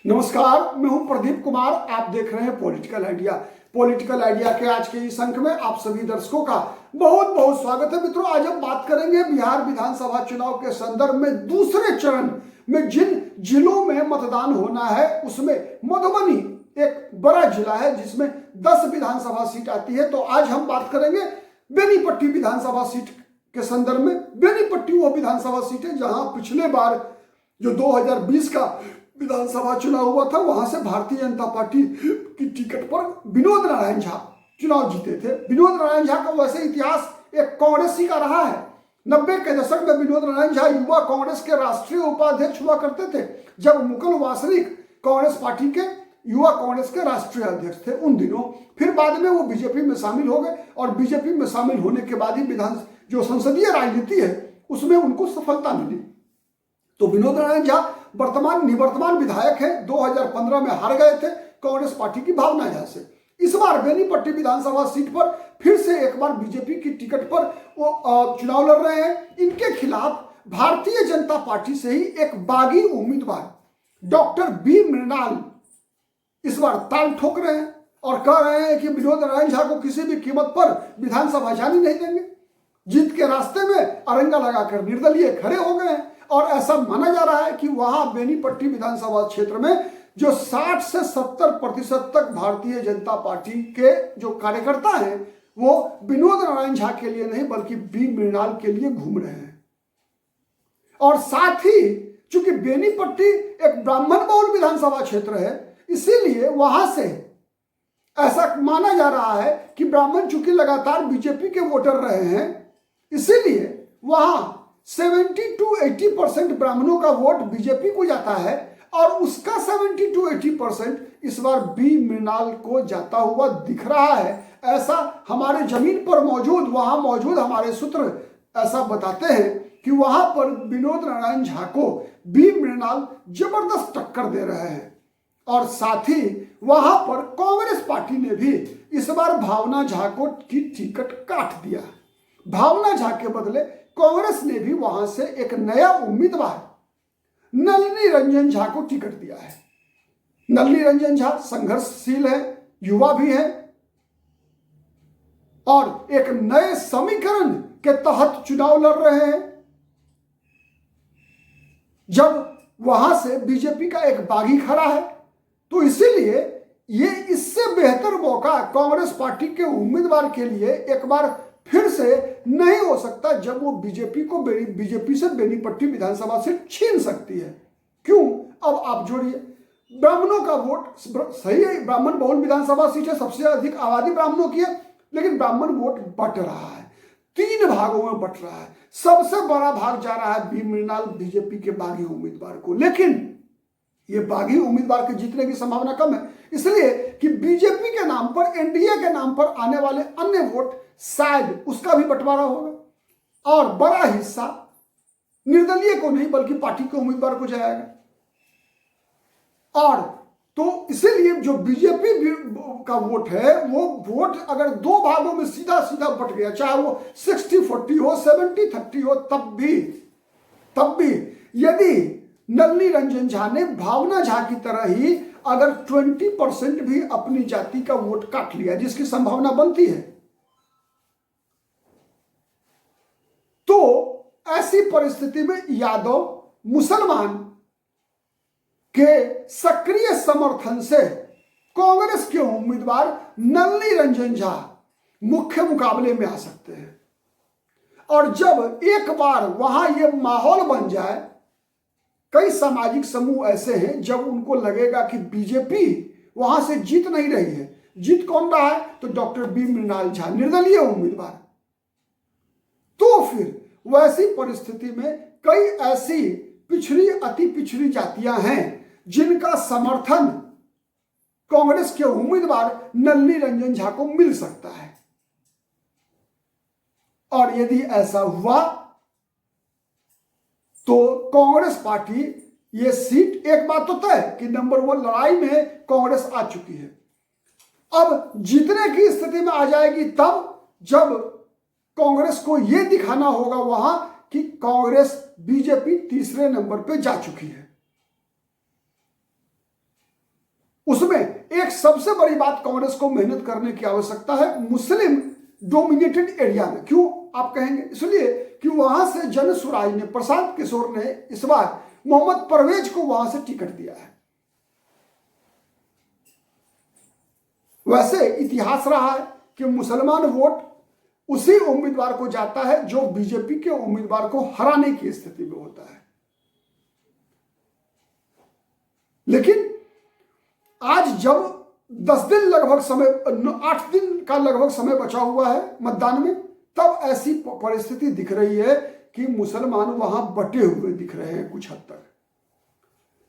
नमस्कार, मैं हूं प्रदीप कुमार। आप देख रहे हैं पॉलिटिकल आइडिया। पॉलिटिकल आइडिया के आज के इस अंक में आप सभी दर्शकों का बहुत बहुत स्वागत है। मित्रों, आज हम बात करेंगे बिहार विधानसभा चुनाव के संदर्भ में दूसरे चरण में जिन जिलों में मतदान होना है उसमें मधुबनी एक बड़ा जिला है जिसमें 10 विधानसभा सीट आती है। तो आज हम बात करेंगे बेनीपट्टी विधानसभा सीट के संदर्भ में। बेनीपट्टी वो विधानसभा सीट है जहां पिछले बार जो 2020 का विधानसभा चुनाव हुआ था वहां से भारतीय जनता पार्टी की टिकट पर विनोद नारायण झा चुनाव जीते थे। विनोद नारायण झा का वैसे इतिहास एक कांग्रेसी का रहा है। 90 के दशक में विनोद नारायण झा युवा कांग्रेस के राष्ट्रीय उपाध्यक्ष हुआ करते थे जब मुकुल वासनिक कांग्रेस पार्टी के युवा कांग्रेस के राष्ट्रीय अध्यक्ष थे उन दिनों। फिर बाद में वो बीजेपी में शामिल हो गए और बीजेपी में शामिल होने के बाद ही जो संसदीय राजनीति है उसमें उनको सफलता मिली। तो विनोद नारायण झा निवर्तमान विधायक है। 2015 में हार गए थे कांग्रेस पार्टी की भावना झा से। इस बार बेनीपट्टी विधानसभा सीट पर फिर से एक बार बीजेपी की टिकट पर वो चुनाव लड़ रहे हैं। इनके खिलाफ भारतीय जनता पार्टी से ही एक बागी उम्मीदवार डॉक्टर बी मृणाल इस बार ताल ठोक रहे हैं और कह रहे हैं कि विनोद नारायण झा को किसी भी कीमत पर विधानसभा जाने नहीं देंगे। जीत के रास्ते में अरंगा लगाकर निर्दलीय खड़े हो गए हैं और ऐसा माना जा रहा है कि वहां बेनीपट्टी विधानसभा क्षेत्र में जो 60 से 70% तक भारतीय जनता पार्टी के जो कार्यकर्ता हैं वो विनोद नारायण झा के लिए नहीं बल्कि बी मृणाल के लिए घूम रहे हैं। और साथ ही चूंकि बेनीपट्टी एक ब्राह्मण बहुल विधानसभा क्षेत्र है इसीलिए वहां से ऐसा माना जा रहा है कि ब्राह्मण चूंकि लगातार बीजेपी के वोटर रहे हैं इसीलिए वहां 70 to 80% ब्राह्मणों का वोट बीजेपी को जाता है और उसका 70 to 80% इस बार बी मृणाल को जाता हुआ दिख रहा है। ऐसा हमारे जमीन पर वहां मौजूद हमारे सूत्र ऐसा बताते हैं कि वहां पर विनोद नारायण झा को बी मृणाल जबरदस्त टक्कर दे रहे हैं। और साथ ही वहां पर कांग्रेस पार्टी ने भी इस बार भावना झा को की टिकट काट दिया। भावना झा के बदले कांग्रेस ने भी वहां से एक नया उम्मीदवार नलिनी रंजन झा को टिकट दिया है। नलिनी रंजन झा संघर्षशील है, युवा भी है और एक नए समीकरण के तहत चुनाव लड़ रहे हैं। जब वहां से बीजेपी का एक बागी खड़ा है तो इसीलिए ये इससे बेहतर मौका कांग्रेस पार्टी के उम्मीदवार के लिए एक बार फिर से नहीं हो सकता जब वो बीजेपी से बेनीपट्टी विधानसभा से छीन सकती है। क्यों? अब आप जोड़िए, ब्राह्मणों का वोट सही है, ब्राह्मण बहुल विधानसभा सीट है, सबसे अधिक आबादी ब्राह्मणों की है, लेकिन ब्राह्मण वोट बट रहा है, 3 भागों में बट रहा है। सबसे बड़ा भाग जा रहा है बी मृणाल बीजेपी के बागी उम्मीदवार को, लेकिन ये बागी उम्मीदवार के जीतने की संभावना कम है इसलिए कि बीजेपी के नाम पर, एनडीए के नाम पर आने वाले अन्य वोट शायद उसका भी बंटवारा होगा और बड़ा हिस्सा निर्दलीय को नहीं बल्कि पार्टी के उम्मीदवार को जाएगा। और तो इसीलिए जो बीजेपी का वोट है वो वोट अगर 2 भागों में सीधा सीधा बट गया, चाहे वो 60-40 हो, 70-30 हो, तब भी यदि नलिनी रंजन झा ने भावना झा की तरह ही अगर 20% भी अपनी जाति का वोट काट लिया, जिसकी संभावना बनती है, तो ऐसी परिस्थिति में यादव मुसलमान के सक्रिय समर्थन से कांग्रेस के उम्मीदवार नलिनी रंजन झा मुख्य मुकाबले में आ सकते हैं। और जब एक बार वहां यह माहौल बन जाए, कई सामाजिक समूह ऐसे हैं जब उनको लगेगा कि बीजेपी वहां से जीत नहीं रही है, जीत कौन रहा है तो डॉक्टर बी मृणाल झा निर्दलीय उम्मीदवार, तो फिर वैसी परिस्थिति में कई ऐसी अति पिछड़ी जातियां हैं जिनका समर्थन कांग्रेस के उम्मीदवार नलिनी रंजन झा को मिल सकता है। और यदि ऐसा हुआ तो कांग्रेस पार्टी ये सीट, एक बात तो तय कि नंबर 1 लड़ाई में कांग्रेस आ चुकी है, अब जीतने की स्थिति में आ जाएगी तब जब कांग्रेस को यह दिखाना होगा वहां कि कांग्रेस बीजेपी तीसरे नंबर पे जा चुकी है। उसमें एक सबसे बड़ी बात कांग्रेस को मेहनत करने की आवश्यकता है मुस्लिम डोमिनेटेड एरिया में। क्यों आप कहेंगे? इसलिए कि वहां से जनसुराज ने, प्रशांत किशोर ने इस बार मोहम्मद परवेज को वहां से टिकट दिया है। वैसे इतिहास रहा है कि मुसलमान वोट उसी उम्मीदवार को जाता है जो बीजेपी के उम्मीदवार को हराने की स्थिति में होता है। लेकिन आज जब 10 दिन लगभग समय, 8 दिन का लगभग समय बचा हुआ है मतदान में, तब ऐसी परिस्थिति दिख रही है कि मुसलमान वहां बटे हुए दिख रहे हैं कुछ हद तक।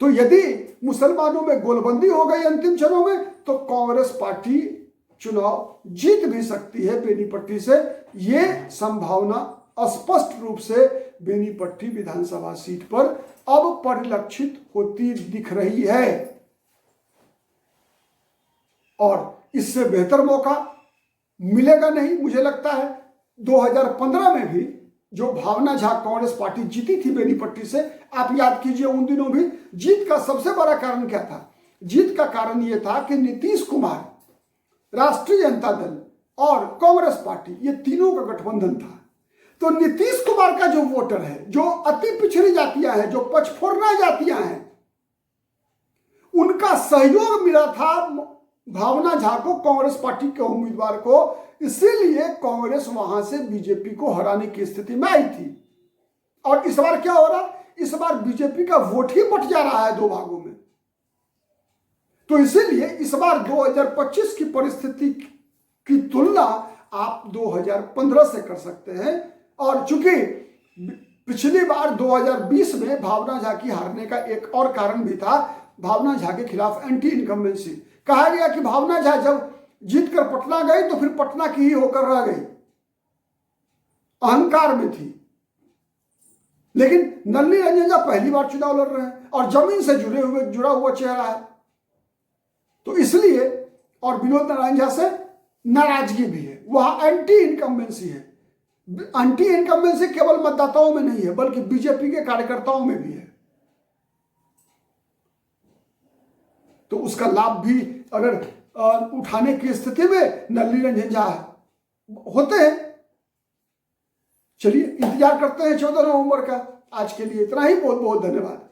तो यदि मुसलमानों में गोलबंदी हो गई अंतिम चरणों में, तो कांग्रेस पार्टी चुनाव जीत भी सकती है बेनीपट्टी से। यह संभावना स्पष्ट रूप से बेनीपट्टी विधानसभा सीट पर अब परिलक्षित होती दिख रही है। और इससे बेहतर मौका मिलेगा नहीं मुझे लगता है। 2015 में भी जो भावना झा कांग्रेस पार्टी जीती थी बेनीपट्टी से, आप याद कीजिए, उन दिनों भी जीत का सबसे बड़ा कारण क्या था? जीत का कारण यह था कि नीतीश कुमार, राष्ट्रीय जनता दल और कांग्रेस पार्टी, ये तीनों का गठबंधन था। तो नीतीश कुमार का जो वोटर है, जो अति पिछड़ी जातियां हैं, जो पचफोरना जातियां हैं, उनका सहयोग मिला था भावना झा को, कांग्रेस पार्टी के उम्मीदवार को। इसीलिए कांग्रेस वहां से बीजेपी को हराने की स्थिति में आई थी। और इस बार क्या हो रहा? इस बार बीजेपी का वोट ही बट जा रहा है 2 भागों में। तो इसीलिए इस बार 2025 की परिस्थिति की तुलना आप 2015 से कर सकते हैं। और चूंकि पिछली बार 2020 में भावना झा की हारने का एक और कारण भी था, भावना झा के खिलाफ एंटी इनकम्बेंसी। कहा गया कि भावना झा जब जीतकर पटना गई तो फिर पटना की ही होकर रह गई, अहंकार में थी। लेकिन नलिनी रंजन झा पहली बार चुनाव लड़ रहे हैं और जमीन से जुड़ा हुआ चेहरा है। तो इसलिए, और विनोद नारायण झा से नाराजगी भी है, वहां एंटी इनकम्बेंसी है। एंटी इनकम्बेंसी केवल मतदाताओं में नहीं है, बल्कि बीजेपी के कार्यकर्ताओं में भी है। तो उसका लाभ भी अगर उठाने की स्थिति में नलिनी रंजन झा होते हैं। चलिए इंतजार करते हैं 14 नवंबर का। आज के लिए इतना ही। बहुत बहुत धन्यवाद।